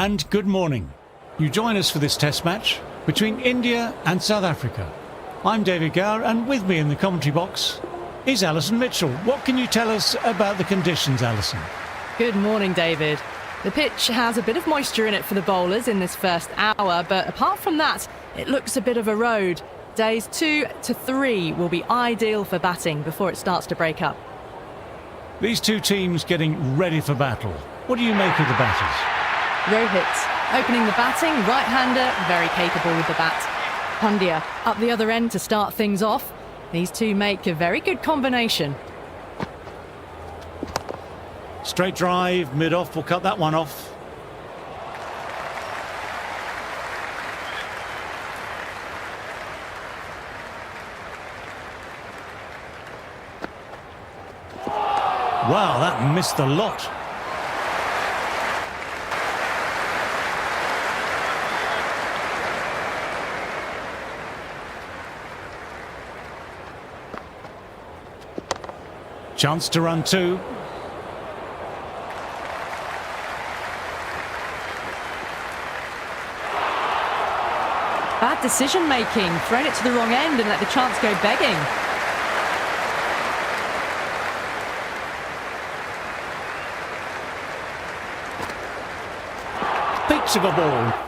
and good morning. You join us for this test match between India and South Africa. I'm David Gower, and with me in the commentary box is Alison Mitchell. What can you tell us about the conditions, Alison? Good morning, David. The pitch has a bit of moisture in it for the bowlers in this first hour, but apart from that, it looks a bit of a road. Days 2 to 3 will be ideal for batting before it starts to break up. These two teams getting ready for battle. What do you make of the batters? Rohit, opening the batting, right-hander, very capable with the bat. Pandya, up the other end to start things off. These two make a very good combination. Straight drive, mid-off, we'll cut that one off. Wow, that missed the lot. Chance to run two. Bad decision making, thrown it to the wrong end and let the chance go begging. Peach of a ball.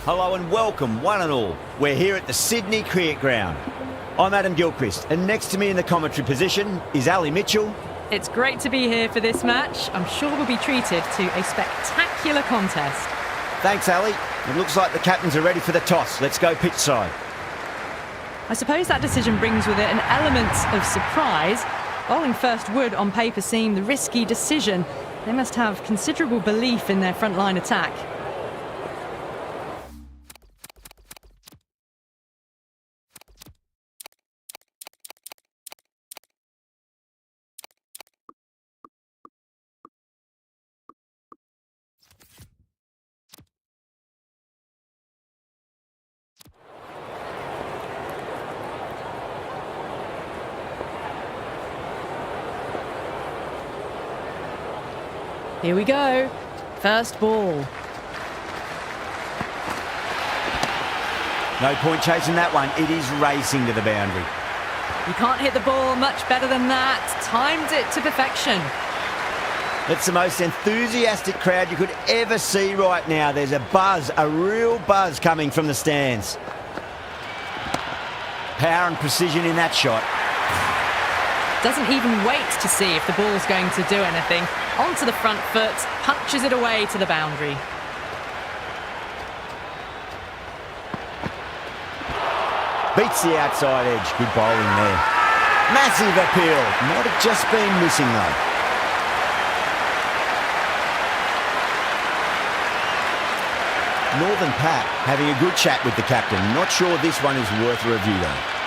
Hello and welcome, one and all. We're here at the Sydney Cricket Ground. I'm Adam Gilchrist, and next to me in the commentary position is Ali Mitchell. It's great to be here for this match. I'm sure we'll be treated to a spectacular contest. Thanks, Ali. It looks like the captains are ready for the toss. Let's go pitch side. I suppose that decision brings with it an element of surprise. Bowling first would, on paper, seem the risky decision. They must have considerable belief in their frontline attack. Here we go. First ball. No point chasing that one. It is racing to the boundary. You can't hit the ball much better than that. Timed it to perfection. It's the most enthusiastic crowd you could ever see right now. There's a buzz, a real buzz coming from the stands. Power and precision in that shot. Doesn't even wait to see if the ball's going to do anything. Onto the front foot, punches it away to the boundary. Beats the outside edge. Good bowling there. Massive appeal. Might have just been missing though. Northern Pat having a good chat with the captain. Not sure this one is worth a review though.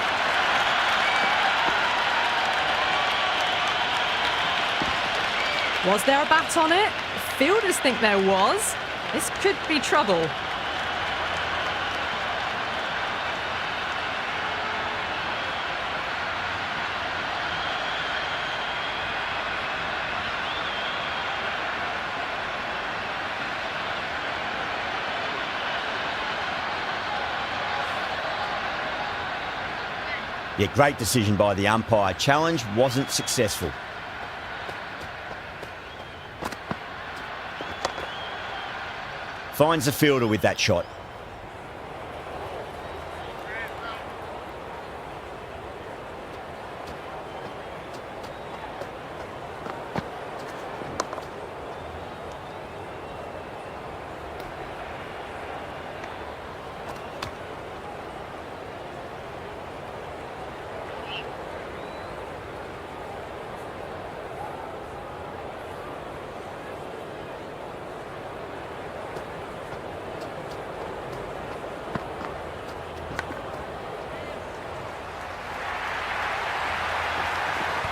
Was there a bat on it? Fielders think there was. This could be trouble. Yeah, great decision by the umpire. Challenge wasn't successful. Finds the fielder with that shot.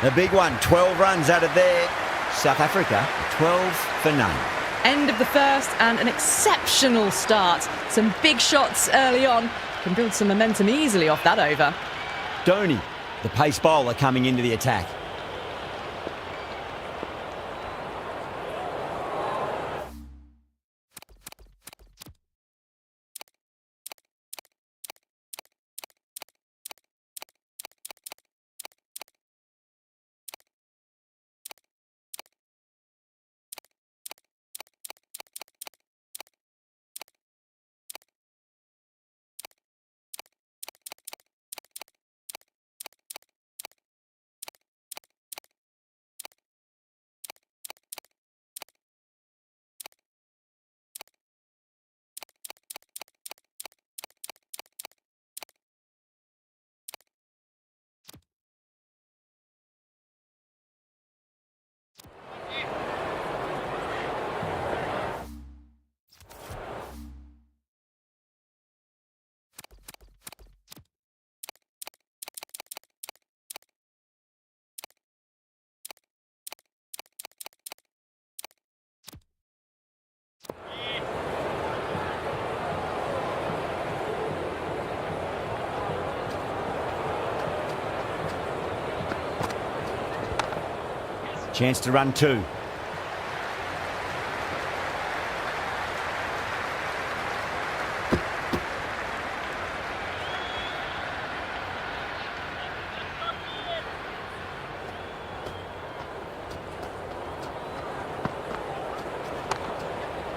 The big one, 12 runs out of there. South Africa, 12 for none. End of the first and an exceptional start. Some big shots early on. Can build some momentum easily off that over. Dhoni, the pace bowler, coming into the attack. Chance to run two.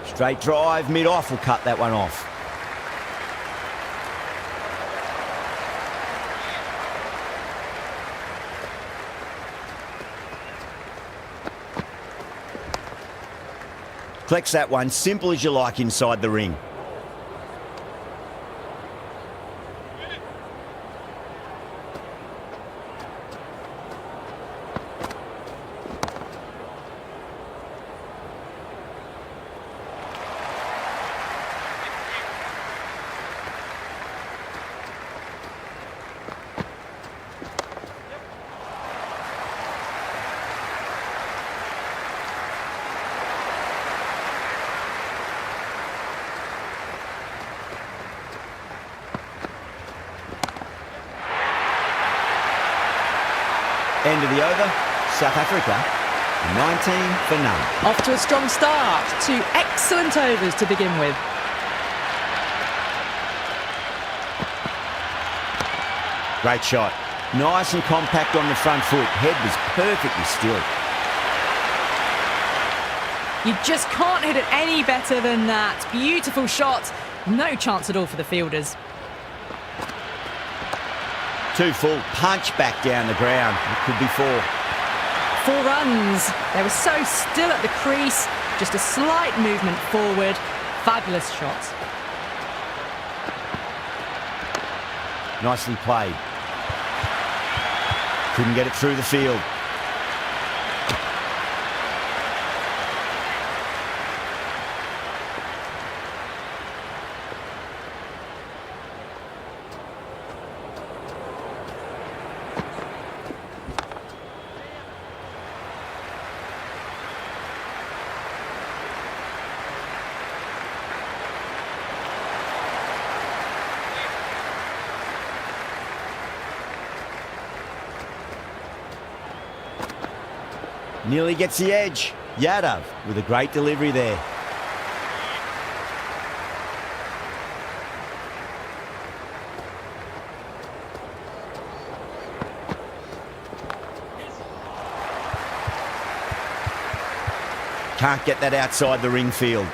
Straight drive, mid-off will cut that one off. Collects that one, simple as you like inside the ring. End of the over, South Africa, 19 for none. Off to a strong start. Two excellent overs to begin with. Great shot. Nice and compact on the front foot. Head was perfectly still. You just can't hit it any better than that. Beautiful shot. No chance at all for the fielders. Two full, punch back down the ground. It could be four. 4 runs. They were so still at the crease. Just a slight movement forward. Fabulous shot. Nicely played. Couldn't get it through the field. Nearly gets the edge. Yadav with a great delivery there. Can't get that outside the ring field.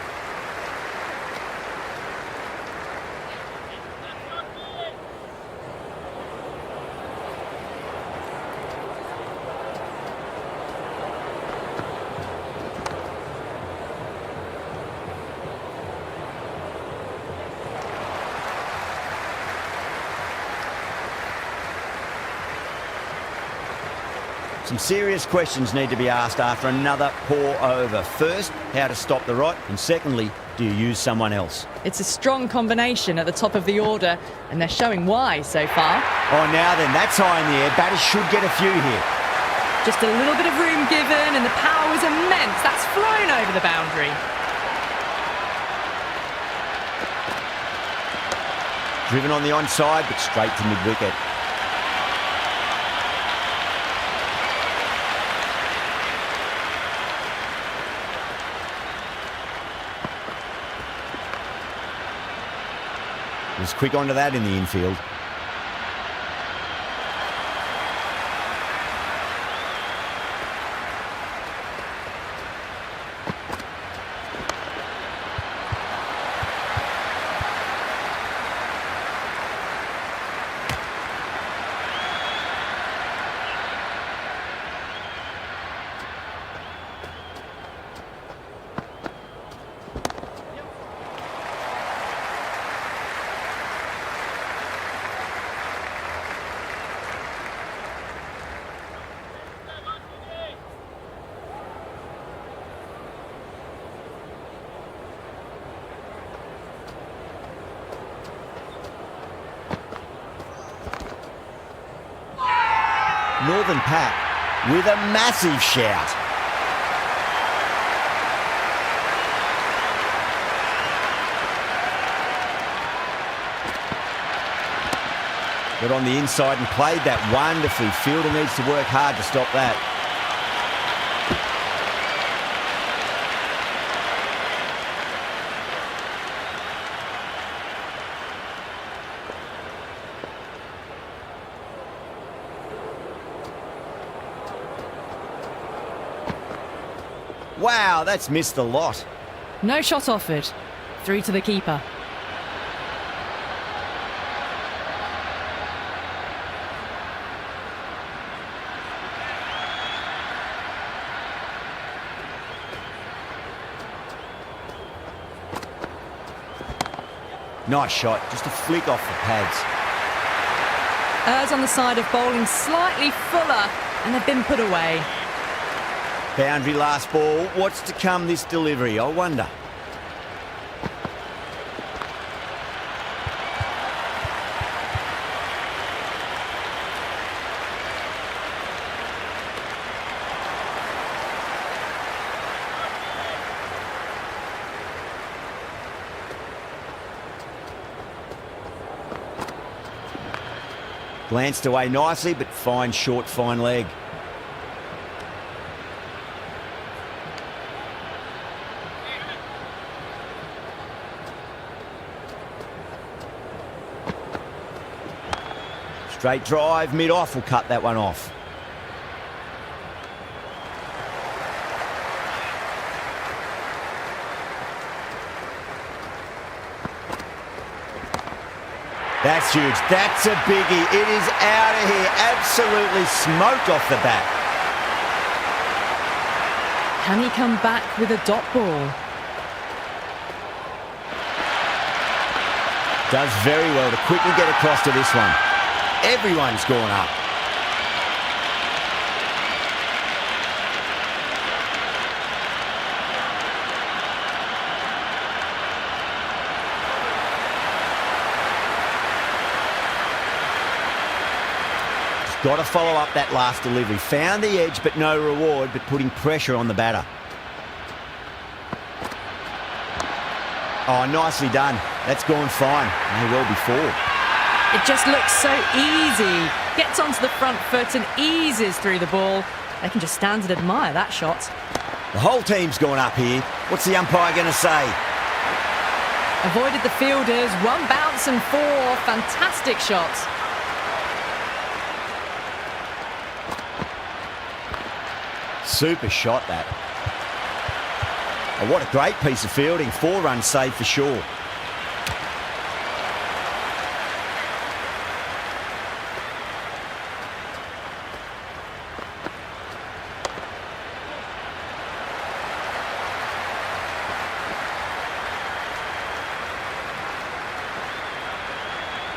Some serious questions need to be asked after another poor over. First, how to stop the rot, and secondly, do you use someone else? It's a strong combination at the top of the order, and they're showing why so far. Oh, now then, that's high in the air. Batters should get a few here. Just a little bit of room given, and the power was immense. That's flown over the boundary. Driven on the onside, but straight to mid-wicket. Was quick onto that in the infield. Northern Pack with a massive shout. Got on the inside and played that wonderfully. Fielder needs to work hard to stop that. Wow, that's missed a lot. No shot offered. Through to the keeper. Nice shot, just a flick off the pads. Errs on the side of bowling slightly fuller, and they've been put away. Boundary last ball. What's to come this delivery, I wonder? Glanced away nicely, but fine short, fine leg. Straight drive, mid-off will cut that one off. That's huge. That's a biggie. It is out of here. Absolutely smoked off the bat. Can he come back with a dot ball? Does very well to quickly get across to this one. Everyone's gone up. Got to follow up that last delivery. Found the edge, but no reward, but putting pressure on the batter. Oh, nicely done. That's gone fine. May well be four. It just looks so easy. Gets onto the front foot and eases through the ball. They can just stand and admire that shot. The whole team's gone up here. What's the umpire going to say? Avoided the fielders, one bounce and four. Fantastic shot. Super shot, that. Oh, what a great piece of fielding. 4 runs saved for sure.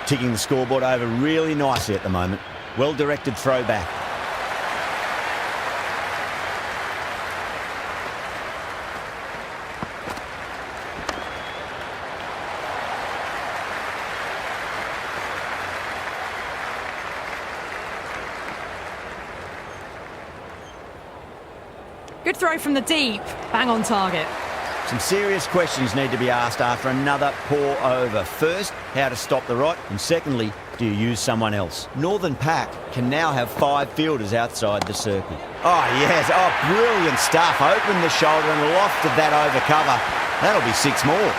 Ticking the scoreboard over really nicely at the moment. Well-directed throw back. Good throw from the deep. Bang on target. Some serious questions need to be asked after another poor over. First, how to stop the rot, and secondly, do you use someone else? Northern Pack can now have 5 fielders outside the circle. Oh, yes. Oh, brilliant stuff. Open the shoulder and lofted that over cover. That'll be 6 more.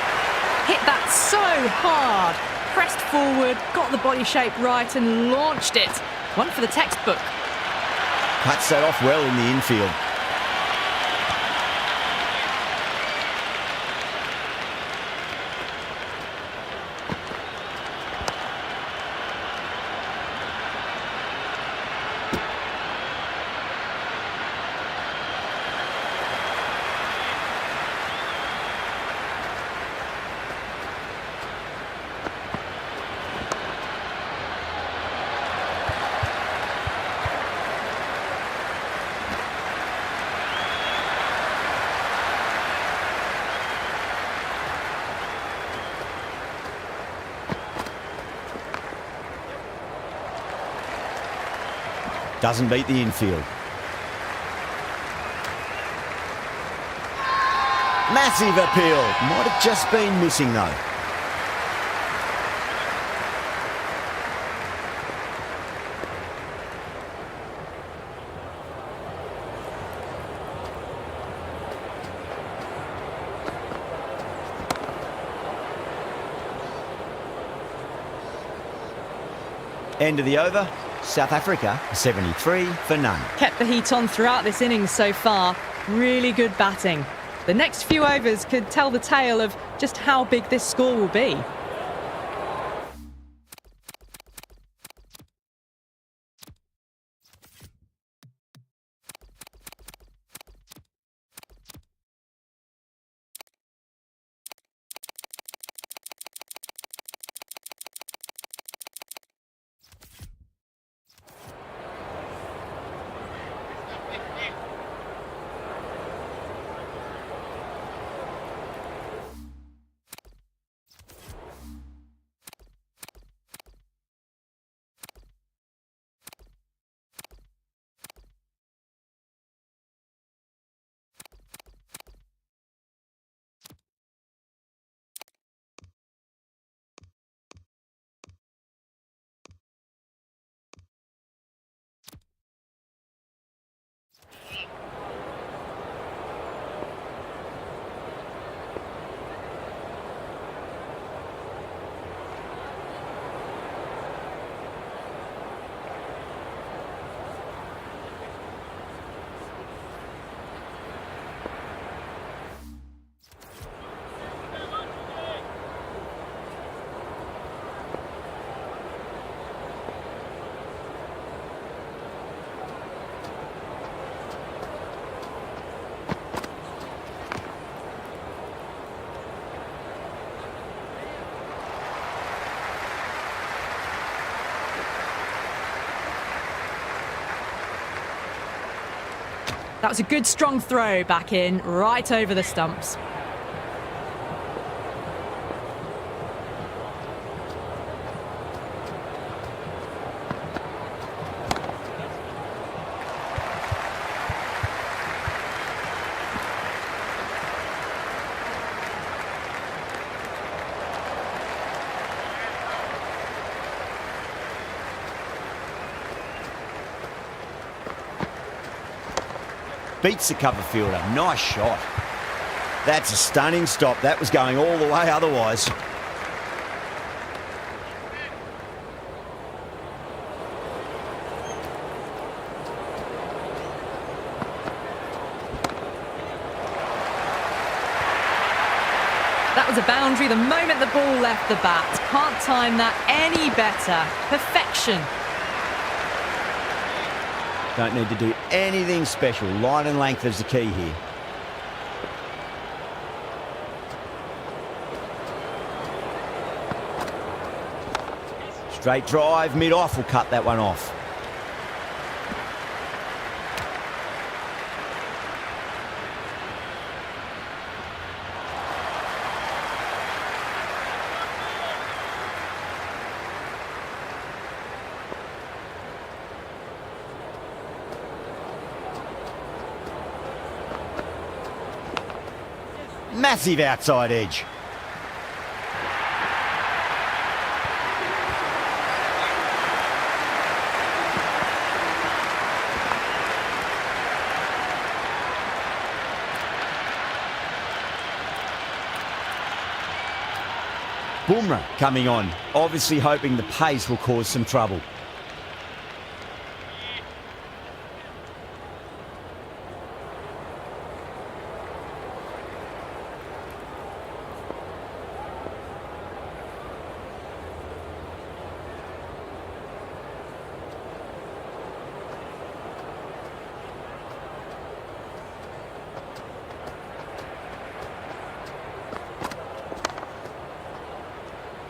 Hit that so hard. Pressed forward, got the body shape right and launched it. One for the textbook. Cuts that off well in the infield. Doesn't beat the infield. Massive appeal. Might have just been missing though. End of the over. South Africa, 73 for none. Kept the heat on throughout this innings so far. Really good batting. The next few overs could tell the tale of just how big this score will be. That was a good strong throw back in, right over the stumps. beats the cover fielder. Nice shot. That's a stunning stop. That was going all the way otherwise. That was a boundary the moment the ball left the bat. Can't time that any better. Perfection. Don't need to do anything special. Line and length is the key here. Straight drive, mid-off will cut that one off. Massive outside edge. Bumrah coming on, obviously hoping the pace will cause some trouble.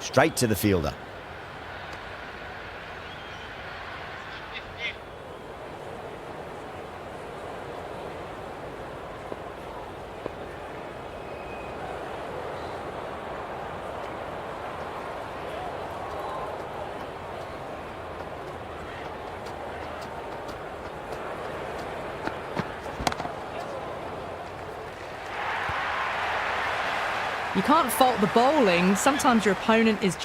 Straight to the fielder. You can't fault the bowling. Sometimes your opponent is...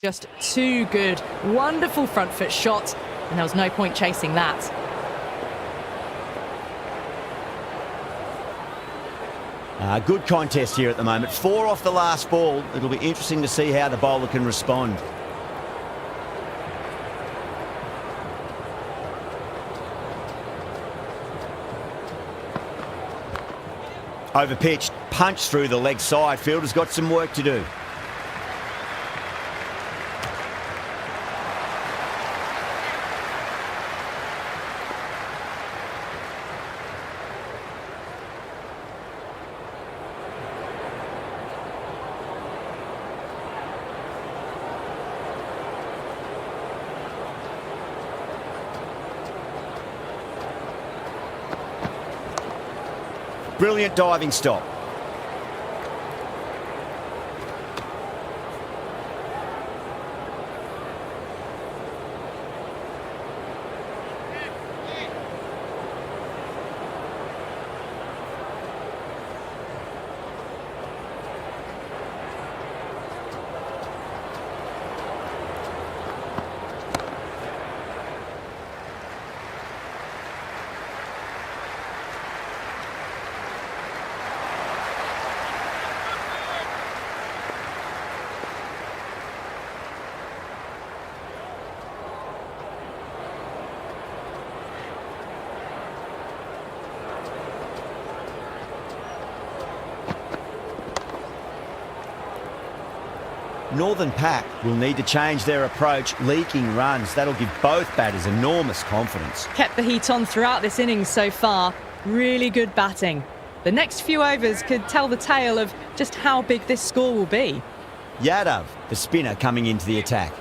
just too good. Wonderful front foot shot, and there was no point chasing that. Good contest here at the moment. 4 off the last ball. It'll be interesting to see how the bowler can respond. Over pitched, punch through the leg side. Fielder's got some work to do. Brilliant diving stop. Northern Pack will need to change their approach, leaking runs. That'll give both batters enormous confidence. Kept the heat on throughout this innings so far. Really good batting. The next few overs could tell the tale of just how big this score will be. Yadav, the spinner, coming into the attack.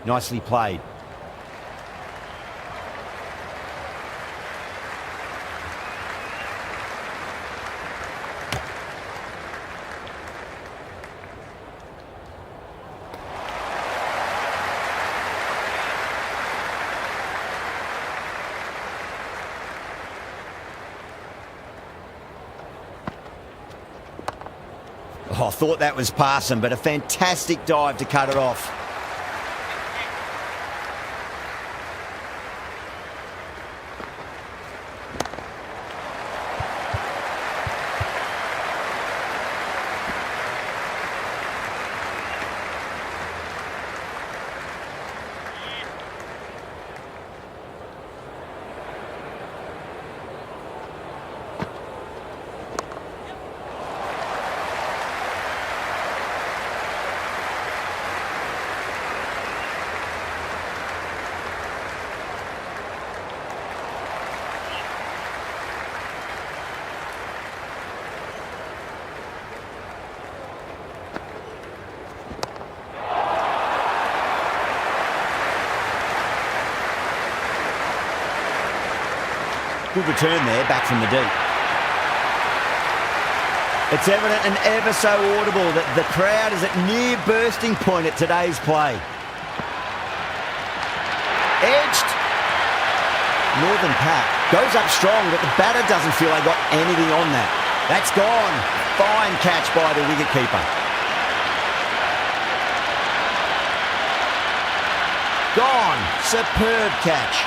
Nicely played. Oh, I thought that was passing, but a fantastic dive to cut it off. Good return there, back from the deep. It's evident and ever so audible that the crowd is at near bursting point at today's play. Edged. Northern Pack goes up strong, but the batter doesn't feel they got anything on that. That's gone. Fine catch by the wicketkeeper. Gone. Superb catch.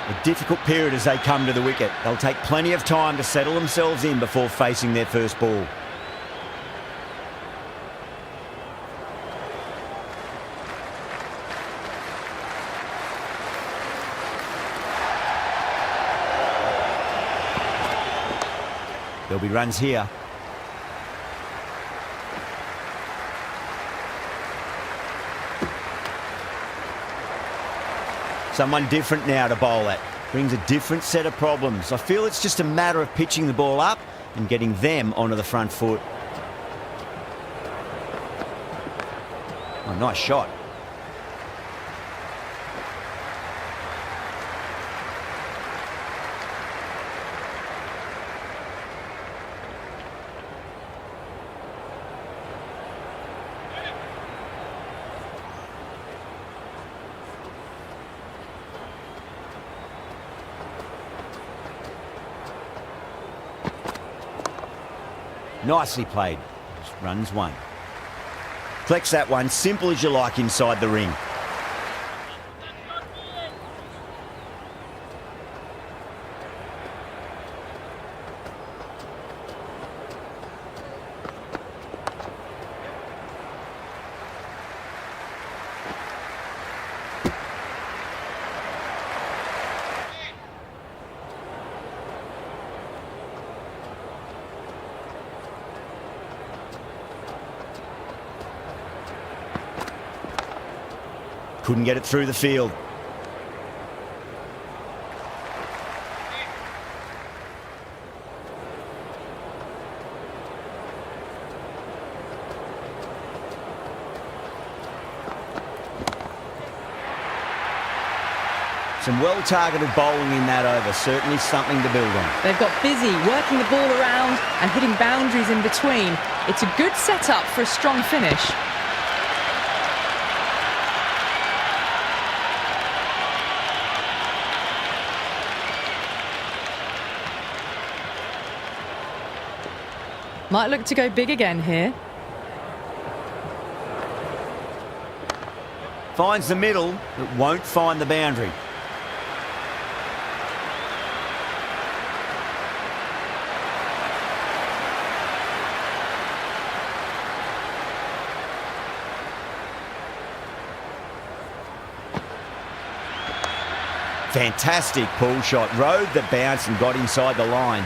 A difficult period as they come to the wicket. They'll take plenty of time to settle themselves in before facing their first ball. There'll be runs here. Someone different now to bowl at. Brings a different set of problems. I feel it's just a matter of pitching the ball up and getting them onto the front foot. Oh, nice shot. Nicely played. Just runs one. Collects that one, simple as you like inside the ring. Couldn't get it through the field. Some well-targeted bowling in that over, certainly something to build on. They've got busy working the ball around and hitting boundaries in between. It's a good setup for a strong finish. Might look to go big again here. Finds the middle, but won't find the boundary. Fantastic pull shot. Rode the bounce and got inside the line.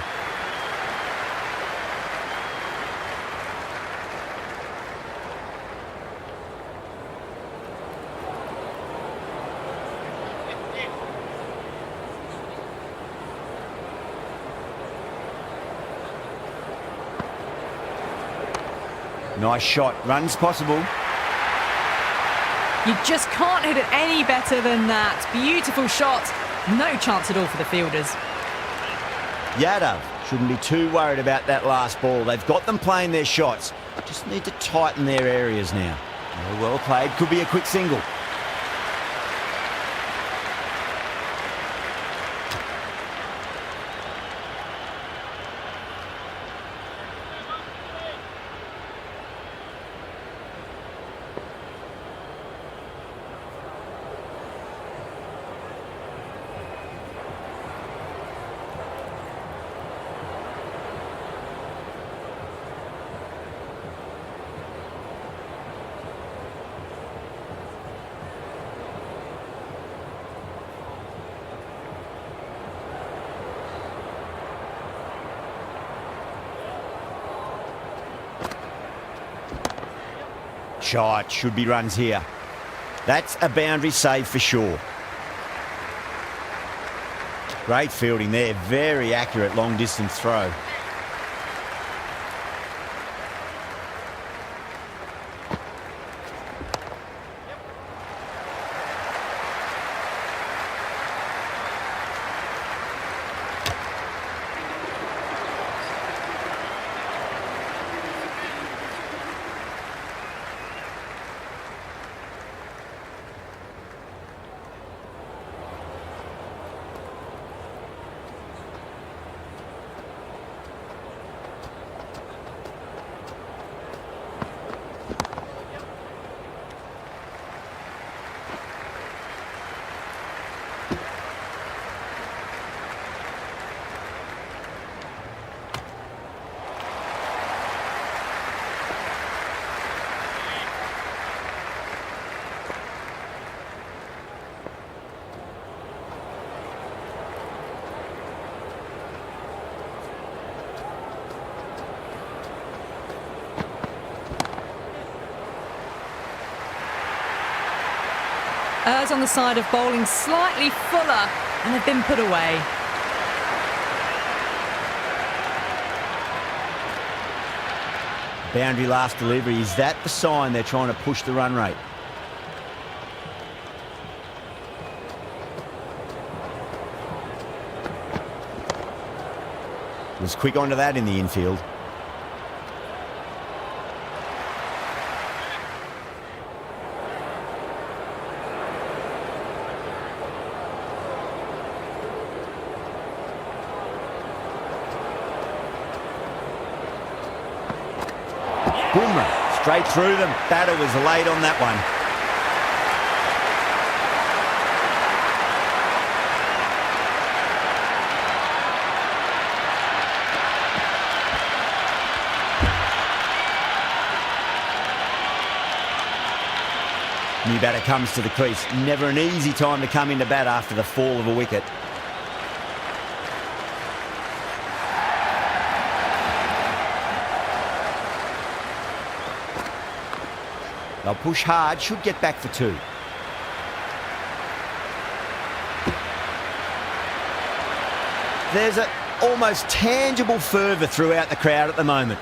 Nice shot. Runs possible. You just can't hit it any better than that. Beautiful shot. No chance at all for the fielders. Yadav shouldn't be too worried about that last ball. They've got them playing their shots. Just need to tighten their areas now. Well played. Could be a quick single. Shot. Should be runs here. That's a boundary save for sure. Great fielding there. Very accurate long distance throw. Errs on the side of bowling slightly fuller and have been put away. Boundary last delivery. Is that the sign they're trying to push the run rate? Was quick onto that in the infield. Boomer straight through them. Batter was late on that one. New batter comes to the crease. Never an easy time to come into bat after the fall of a wicket. They'll push hard, should get back for two. There's an almost tangible fervour throughout the crowd at the moment.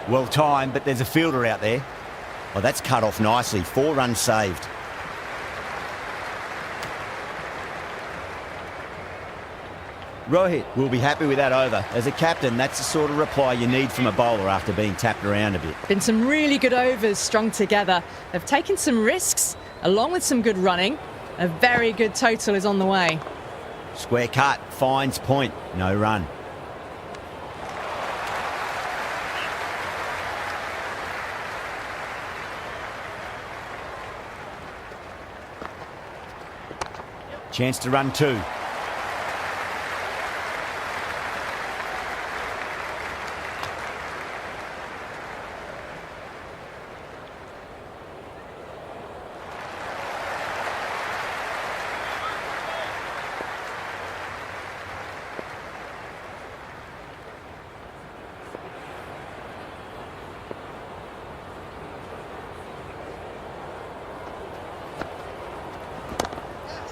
Well timed, but there's a fielder out there. Oh, that's cut off nicely. 4 runs saved. Rohit will be happy with that over. As a captain, that's the sort of reply you need from a bowler after being tapped around a bit. Been some really good overs strung together. They've taken some risks, along with some good running. A very good total is on the way. Square cut, finds point, no run. Chance to run 2.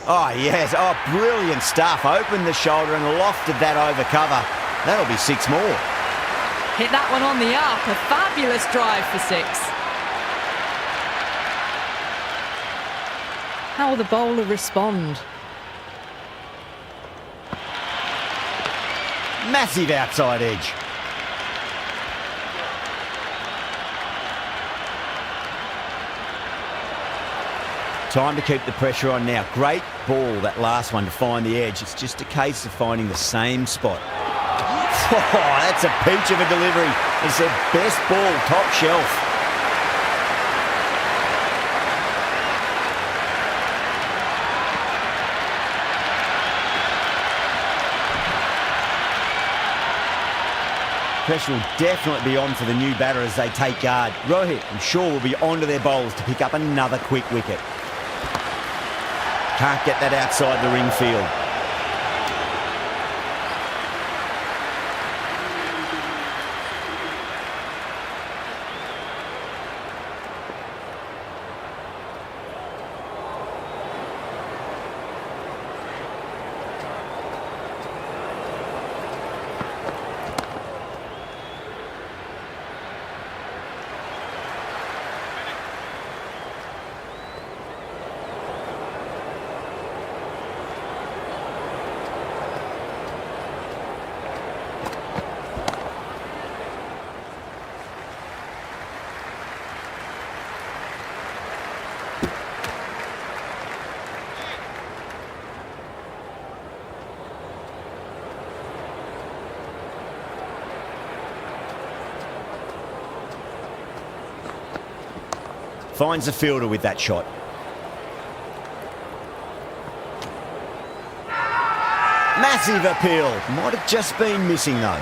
Oh, yes. Oh, brilliant stuff. Opened the shoulder and lofted that over cover. That'll be 6 more. Hit that one on the up. A fabulous drive for 6. How will the bowler respond? Massive outside edge. Time to keep the pressure on now. Great ball, that last one, to find the edge. It's just a case of finding the same spot. Oh, that's a peach of a delivery. It's their best ball, top shelf. Pressure will definitely be on for the new batter as they take guard. Rohit, I'm sure, will be onto their bowls to pick up another quick wicket. Can't get that outside the ring field. Finds the fielder with that shot. Massive appeal. Might have just been missing though.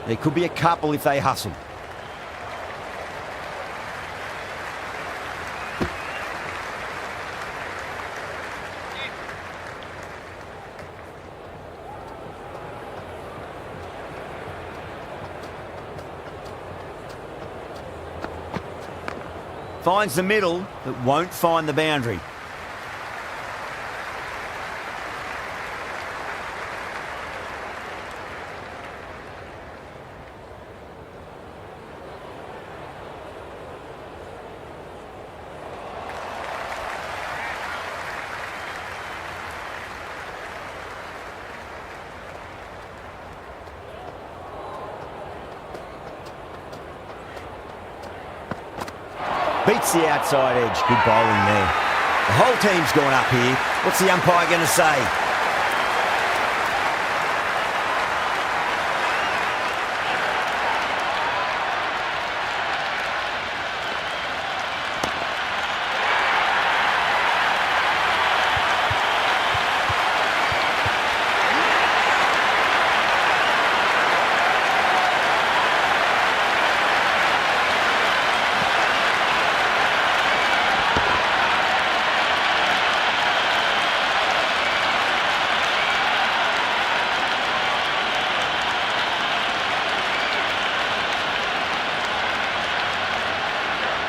There could be a couple if they hustle. Finds the middle, but won't find the boundary. Beats the outside edge. Good bowling there. The whole team's gone up here. What's the umpire going to say?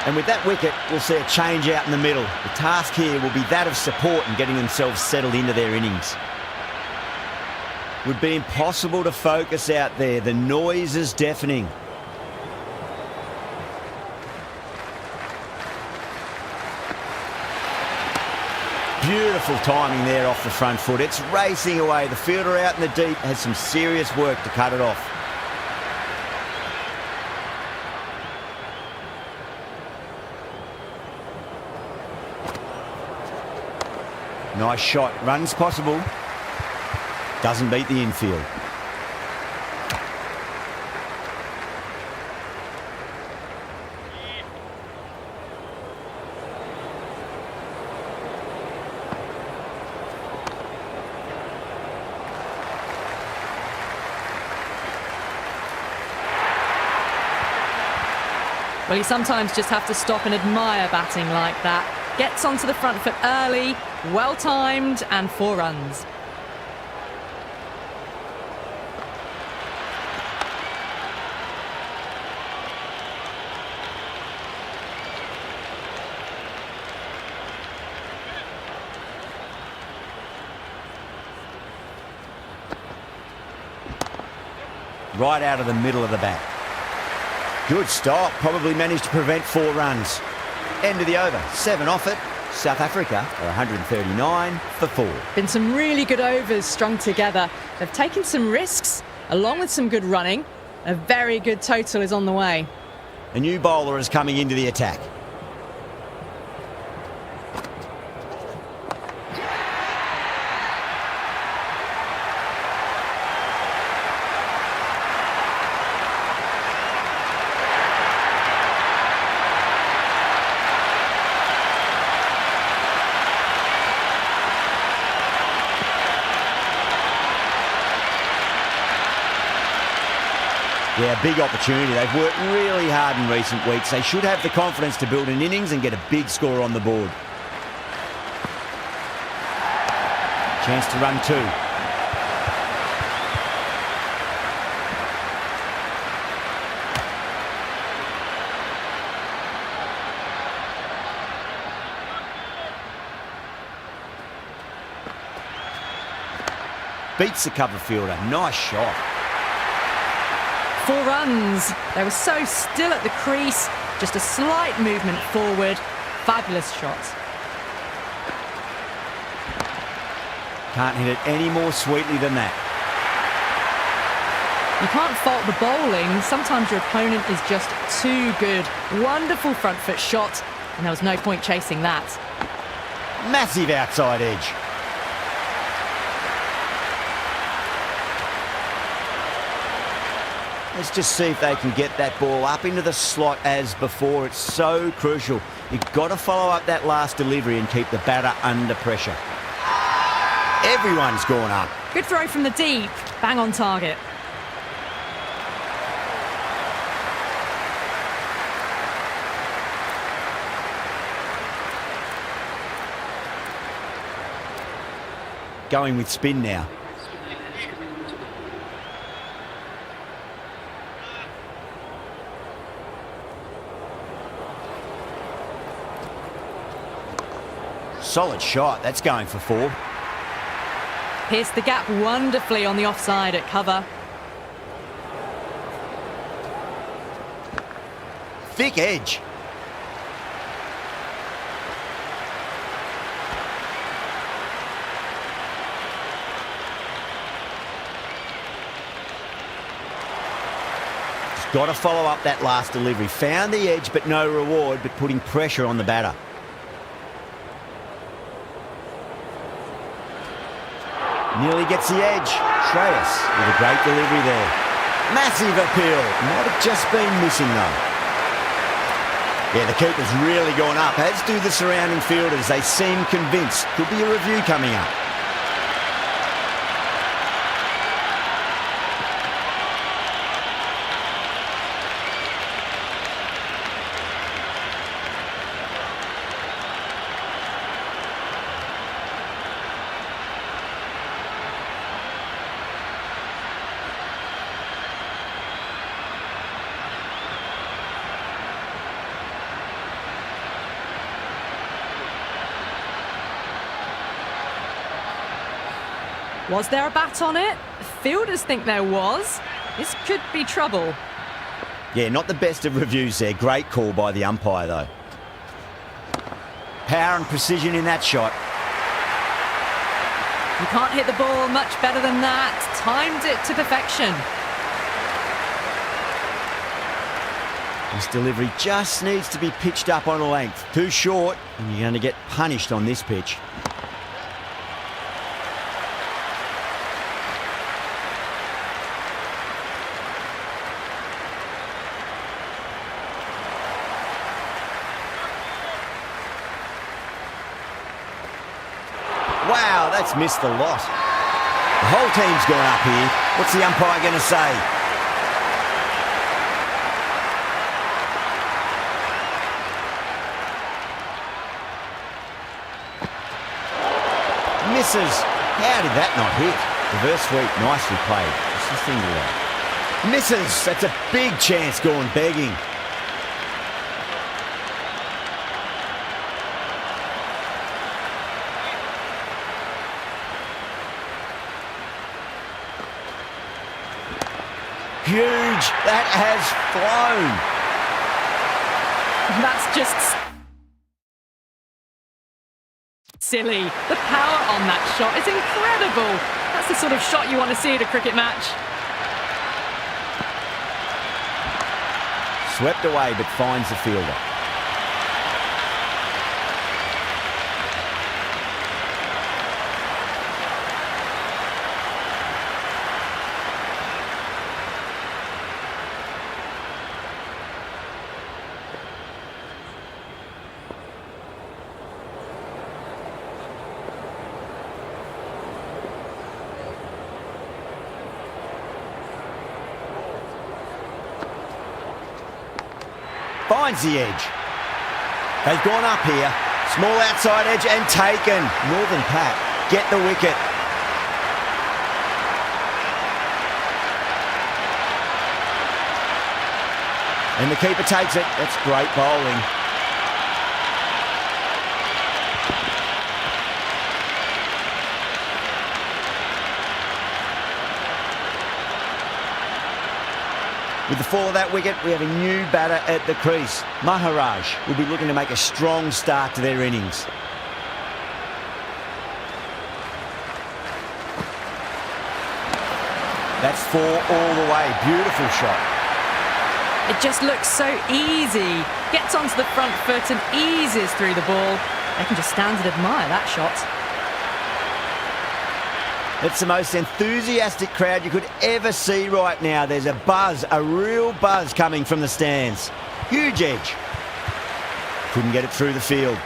And with that wicket, we'll see a change out in the middle. The task here will be that of support and getting themselves settled into their innings. Would be impossible to focus out there. The noise is deafening. Beautiful timing there off the front foot. It's racing away. The fielder out in the deep has some serious work to cut it off. Nice shot. Runs possible. Doesn't beat the infield. Well, you sometimes just have to stop and admire batting like that. Gets onto the front foot early, well timed, and 4 runs. right out of the middle of the bat. Good stop, probably managed to prevent 4 runs. End of the over, 7 off it. South Africa are 139 for 4. Been some really good overs strung together. They've taken some risks, along with some good running. A very good total is on the way. A new bowler is coming into the attack. Yeah, big opportunity. They've worked really hard in recent weeks. They should have the confidence to build an innings and get a big score on the board. Chance to run 2. Beats the cover fielder. Nice shot. 4 runs. They were so still at the crease. Just a slight movement forward. Fabulous shot. Can't hit it any more sweetly than that. You can't fault the bowling. Sometimes your opponent is just too good. Wonderful front foot shot, and there was no point chasing that. Massive outside edge. Let's just see if they can get that ball up into the slot as before. It's so crucial. You've got to follow up that last delivery and keep the batter under pressure. Everyone's gone up. Good throw from the deep. Bang on target. Going with spin now. Solid shot. That's going for 4. Pierced the gap wonderfully on the offside at cover. Thick edge. Just got to follow up that last delivery. Found the edge, but no reward, but putting pressure on the batter. Nearly gets the edge. Shreyas with a great delivery there. Massive appeal. Might have just been missing though. Yeah, the keeper's really gone up, as do the surrounding fielders. They seem convinced. Could be a review coming up. Was there a bat on it? Fielders think there was. This could be trouble. Yeah, not the best of reviews there. Great call by the umpire, though. Power and precision in that shot. You can't hit the ball much better than that. Timed it to perfection. This delivery just needs to be pitched up on a length. Too short, and you're going to get punished on this pitch. Wow, that's missed a lot. The whole team's gone up here. What's the umpire going to say? Misses. How did that not hit? Reverse sweep, nicely played. Just a single out. Misses. That's a big chance gone begging. Huge. That has flown. That's just silly. The power on that shot is incredible. That's the sort of shot you want to see at a cricket match. Swept away but finds the fielder. Finds the edge. They've gone up here. Small outside edge and taken. Northern Pack get the wicket. And the keeper takes it. That's great bowling. With the fall of that wicket, we have a new batter at the crease. Maharaj will be looking to make a strong start to their innings. That's 4 all the way. Beautiful shot. It just looks so easy. Gets onto the front foot and eases through the ball. They can just stand and admire that shot. It's the most enthusiastic crowd you could ever see right now. There's a buzz, a real buzz coming from the stands. Huge edge. Couldn't get it through the field.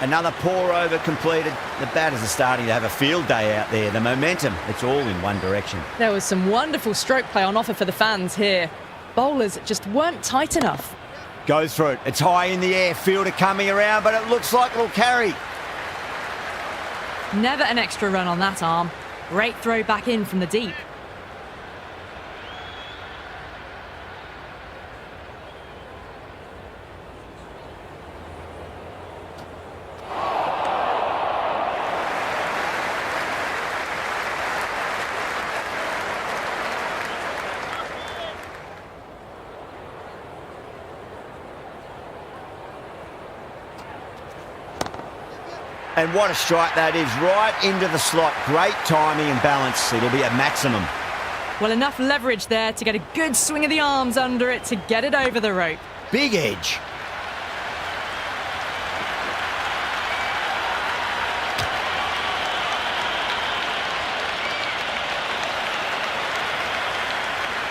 Another pour over completed. The batters are starting to have a field day out there. The momentum, it's all in one direction. There was some wonderful stroke play on offer for the fans here. Bowlers just weren't tight enough. Goes for it. It's high in the air. Fielder coming around, but it looks like it'll carry. Never an extra run on that arm. Great throw back in from the deep. And what a strike that is, right into the slot. Great timing and balance. It'll be a maximum. Well, enough leverage there to get a good swing of the arms under it to get it over the rope. Big edge.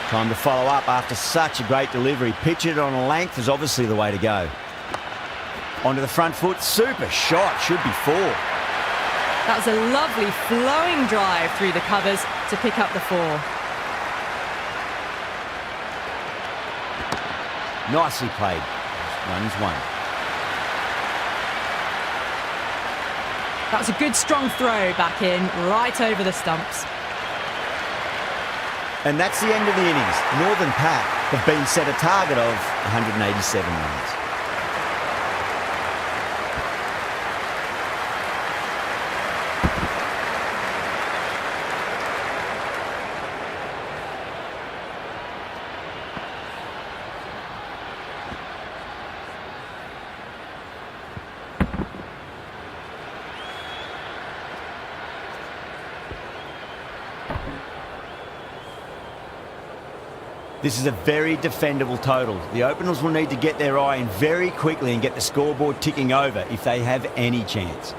Time to follow up after such a great delivery. Pitch it on a length is obviously the way to go. Onto the front foot, super shot, should be 4. That was a lovely flowing drive through the covers to pick up the 4. Nicely played. Runs 1. That was a good strong throw back in, right over the stumps. And that's the end of the innings. Northern Pack have been set a target of 187 runs. This is a very defendable total. The openers will need to get their eye in very quickly and get the scoreboard ticking over if they have any chance.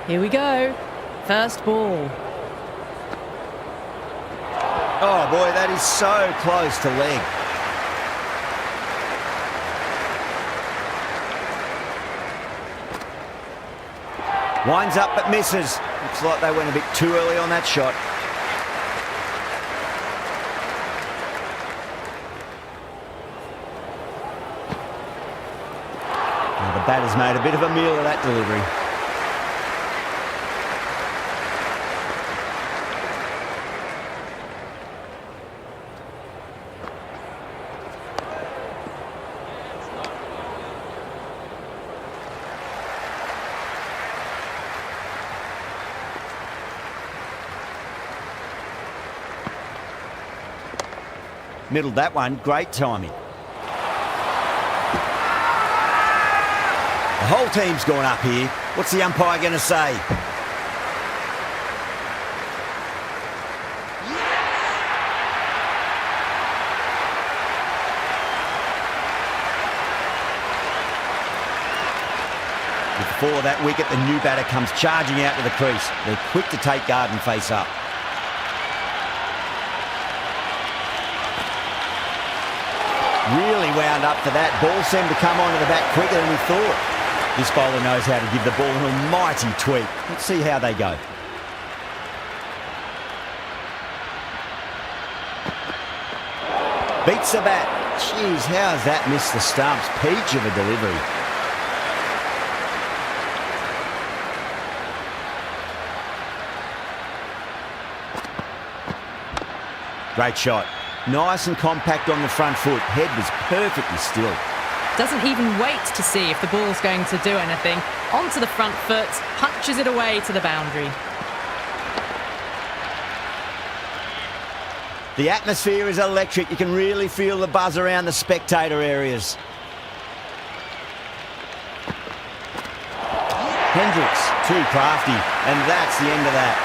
Here we go. First ball. Oh boy, that is so close to leg. Winds up but misses. Looks like they went a bit too early on that shot. Now the Batter's made a bit of a meal of that delivery. Middled that one, great timing. The whole team's gone up here. What's the umpire going to say? Before that wicket, the new batter comes charging out to the crease. They're quick to take guard and face up. Really wound up for that. Ball seemed to come onto the bat quicker than we thought. This bowler knows how to give the ball an almighty tweak. Let's see how they go. Beats the bat. Jeez, how has that missed the stumps? Peach of a delivery. Great shot. Nice and compact on the front foot. Head was perfectly still. Doesn't even wait to see if the ball's going to do anything. Onto the front foot, punches it away to the boundary. The atmosphere is electric. You can really feel the buzz around the spectator areas. Hendricks, too crafty, and that's the end of that.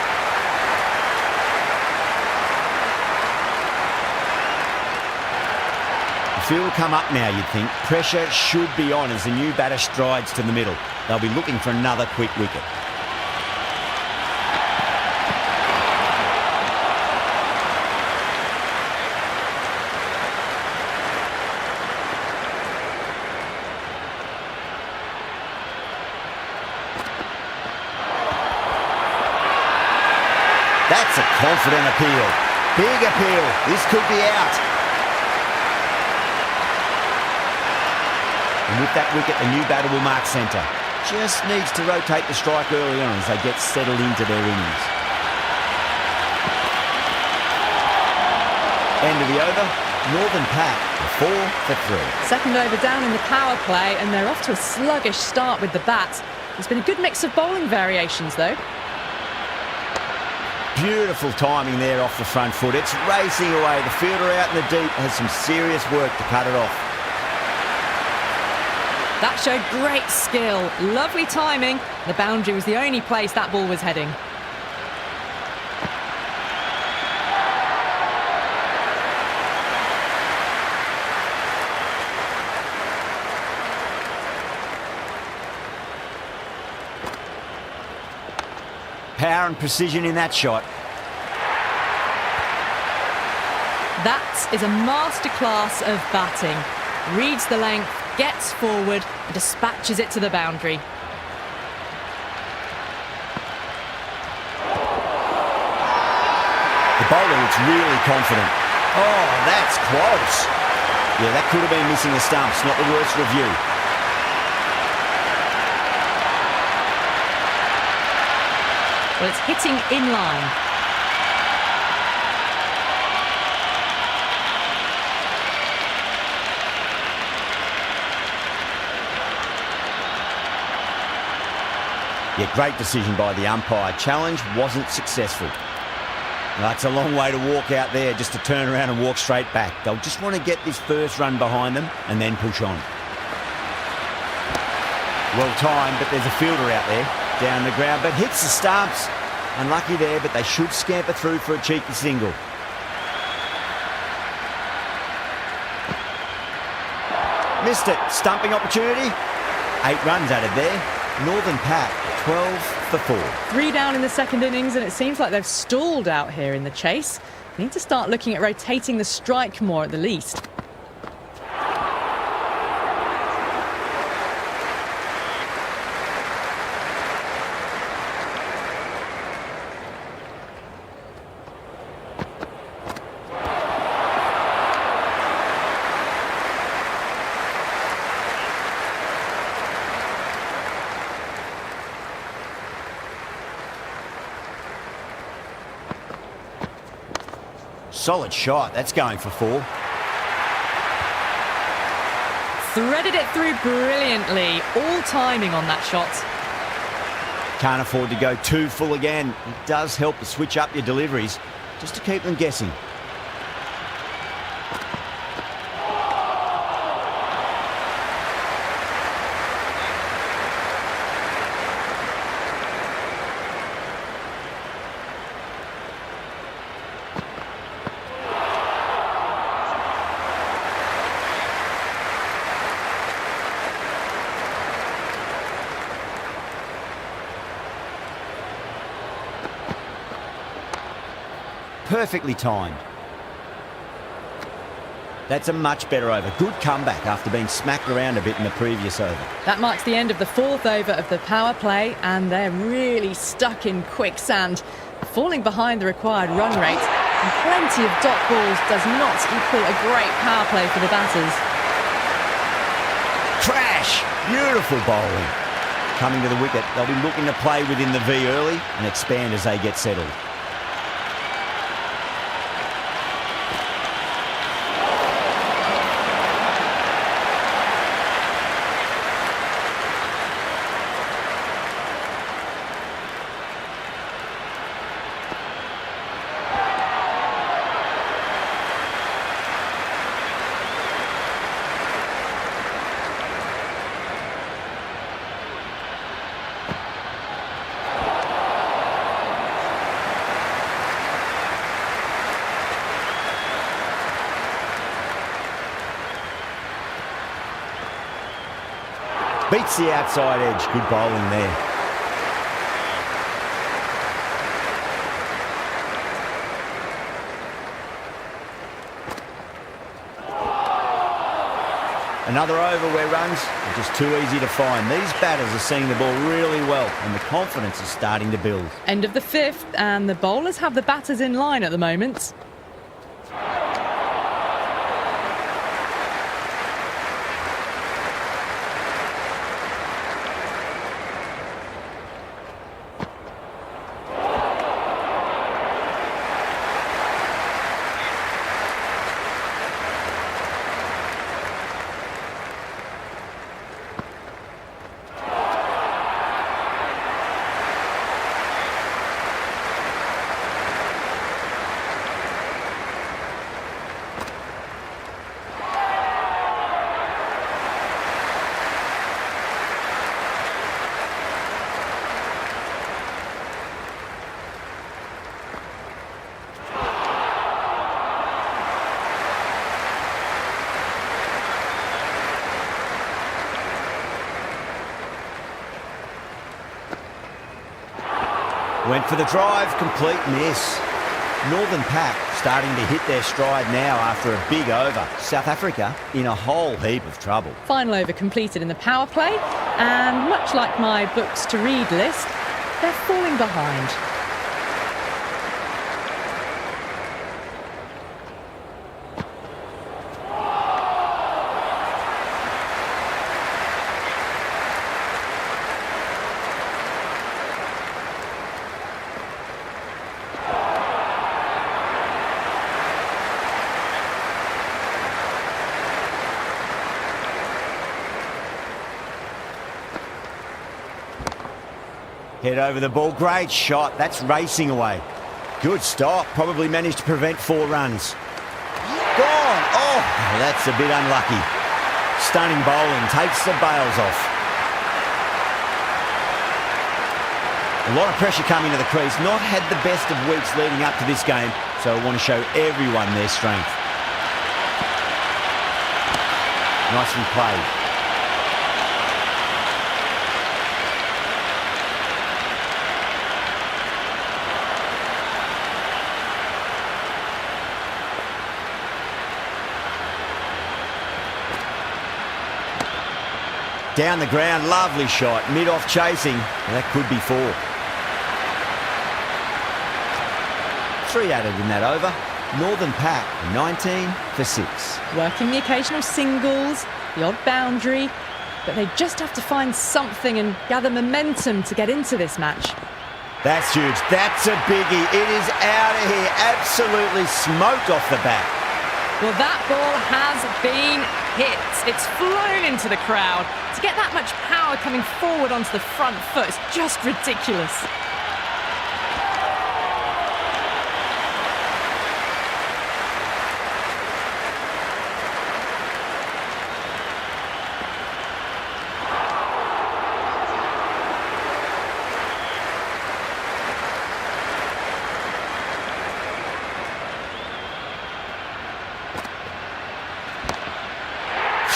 The field will come up now, you'd think. Pressure should be on as the new batter strides to the middle. They'll be looking for another quick wicket. That's a confident appeal. Big appeal. This could be out. And with that wicket, the new batter will mark centre. Just needs to rotate the strike early on as they get settled into their innings. End of the over. Northern Pack 4 for 3. Second over down in the power play, and they're off to a sluggish start with the bat. There's been a good mix of bowling variations, though. Beautiful timing there off the front foot. It's racing away. The fielder out in the deep has some serious work to cut it off. That showed great skill. Lovely timing. The boundary was the only place that ball was heading. Power and precision in that shot. That is a masterclass of batting. Reads the length, gets forward, and dispatches it to the boundary. The bowler looks really confident. Oh, that's close. Yeah, that could have been missing the stumps. Not the worst review. Well, it's hitting in line. Yeah, great decision by the umpire. Challenge wasn't successful. That's a long way to walk out there just to turn around and walk straight back. They'll just want to get this first run behind them and then push on. Well timed, but there's a fielder out there down the ground, but hits the stumps. Unlucky there, but they should scamper through for a cheeky single. Missed it. Stumping opportunity. 8 runs added there. Northern Pack 12 for 4. 3 down in the second innings, and it seems like they've stalled out here in the chase. They need to start looking at rotating the strike more at the least. solid shot. That's going for 4. Threaded it through brilliantly. All timing on that shot. Can't afford to go too full again. It does help to switch up your deliveries just to keep them guessing. Perfectly timed. That's a much better over. Good comeback after being smacked around a bit in the previous over. That marks the end of the 4th over of the power play, and they're really stuck in quicksand, falling behind the required run rate. And plenty of dot balls does not equal a great power play for the batters. Crash! Beautiful bowling. Coming to the wicket, they'll be looking to play within the V early and expand as they get settled. Beats the outside edge. Good bowling there. Another over where runs are just too easy to find. These batters are seeing the ball really well and the confidence is starting to build. End of the 5th, and the bowlers have the batters in line at the moment. Went for the drive, complete miss. Northern Pack starting to hit their stride now after a big over. South Africa in a whole heap of trouble. Final over completed in the power play, and much like my books to read list, they're falling behind. Head over the ball, great shot. That's racing away. Good stop, probably managed to prevent 4 runs. Gone! Oh, that's a bit unlucky. Stunning bowling, takes the bails off. A lot of pressure coming to the crease. Not had the best of weeks leading up to this game, so I want to show everyone their strength. Nicely played. Down the ground, lovely shot. Mid-off chasing. That could be 4. 3 added in that over. Northern Pack, 19 for 6. Working the occasional singles, the odd boundary, but they just have to find something and gather momentum to get into this match. That's huge. That's a biggie. It is out of here. Absolutely smoked off the bat. Well, that ball has been hit. It's flown into the crowd. To get that much power coming forward onto the front foot is just ridiculous.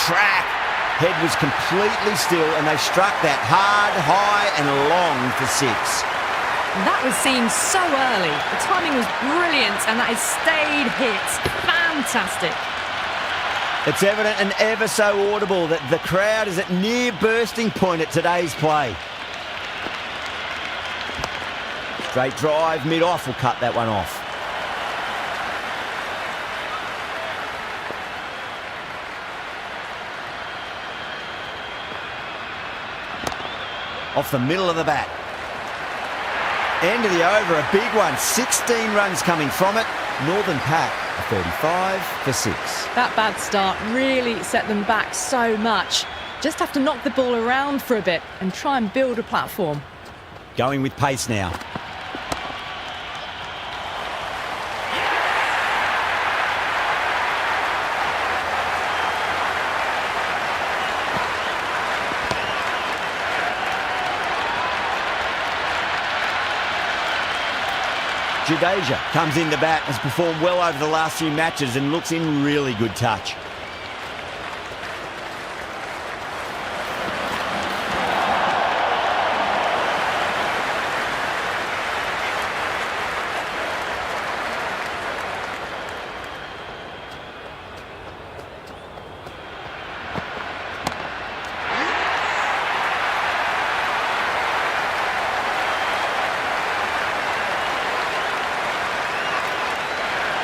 Crack. Head was completely still and they struck that hard, high and long for 6. That was seen so early. The timing was brilliant and that has stayed hit. Fantastic. It's evident and ever so audible that the crowd is at near bursting point at today's play. Straight drive, mid-off will cut that one off. Off the middle of the bat. End of the over, a big one. 16 runs coming from it. Northern Pack, a 35 for 6. That bad start really set them back so much. Just have to knock the ball around for a bit and try and build a platform. Going with pace now. Jadeja comes in to bat, has performed well over the last few matches and looks in really good touch.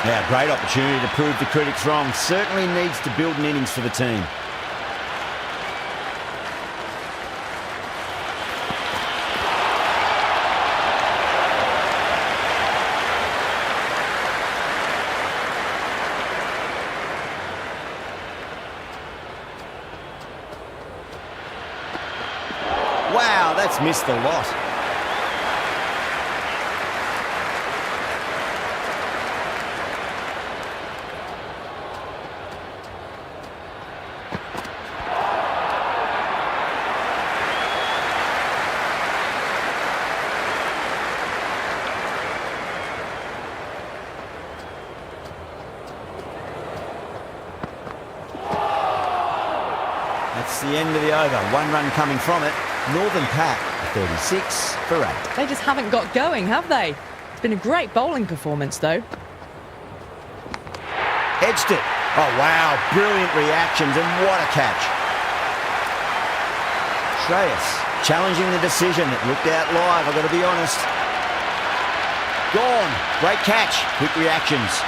Now, great opportunity to prove the critics wrong. Certainly needs to build an innings for the team. Wow, that's missed the lot. That's the end of the over. 1 run coming from it. Northern Pack, 36 for 8. They just haven't got going, have they? It's been a great bowling performance, though. Edged it. Oh, wow. Brilliant reactions and what a catch. Shreyas challenging the decision. It looked out live, I've got to be honest. Gone. Great catch. Quick reactions.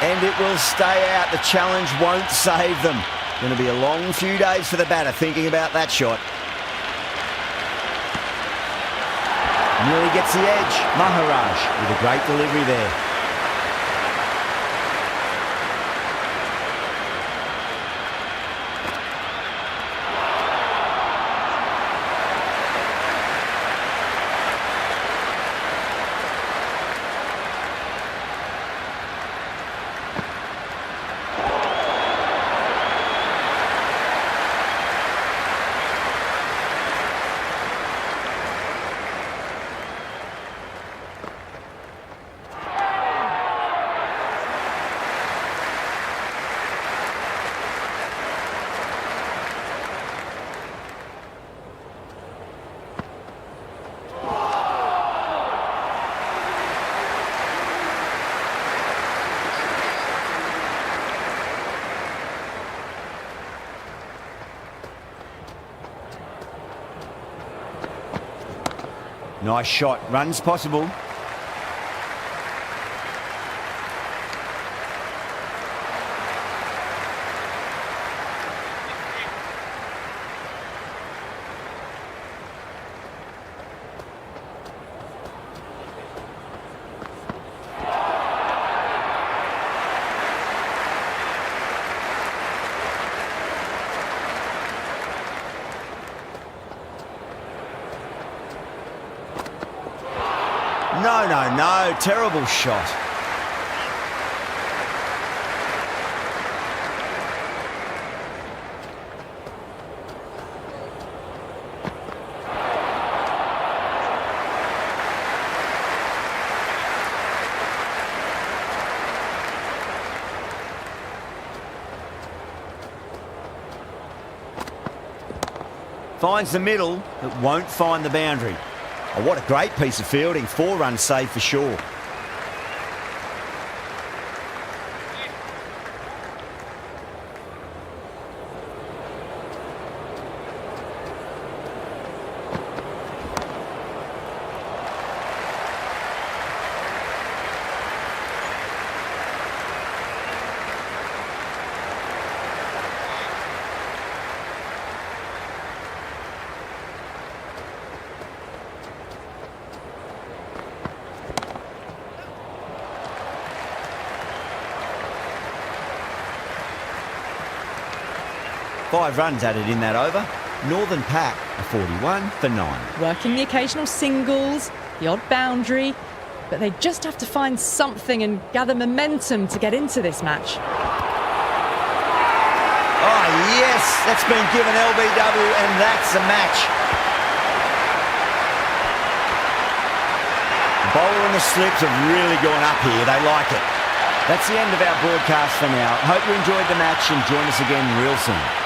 And it will stay out. The challenge won't save them. Going to be a long few days for the batter thinking about that shot. Nearly gets the edge. Maharaj with a great delivery there. Nice shot. Runs possible. No, no, no. Terrible shot. Finds the middle, but won't find the boundary. Oh, what a great piece of fielding. 4 runs saved for sure. Five runs added in that over. Northern Pack are 41 for 9. Working the occasional singles, the odd boundary, but they just have to find something and gather momentum to get into this match. Oh, yes, that's been given LBW, and that's the match. The bowler and the slips have really gone up here. They like it. That's the end of our broadcast for now. Hope you enjoyed the match and join us again real soon.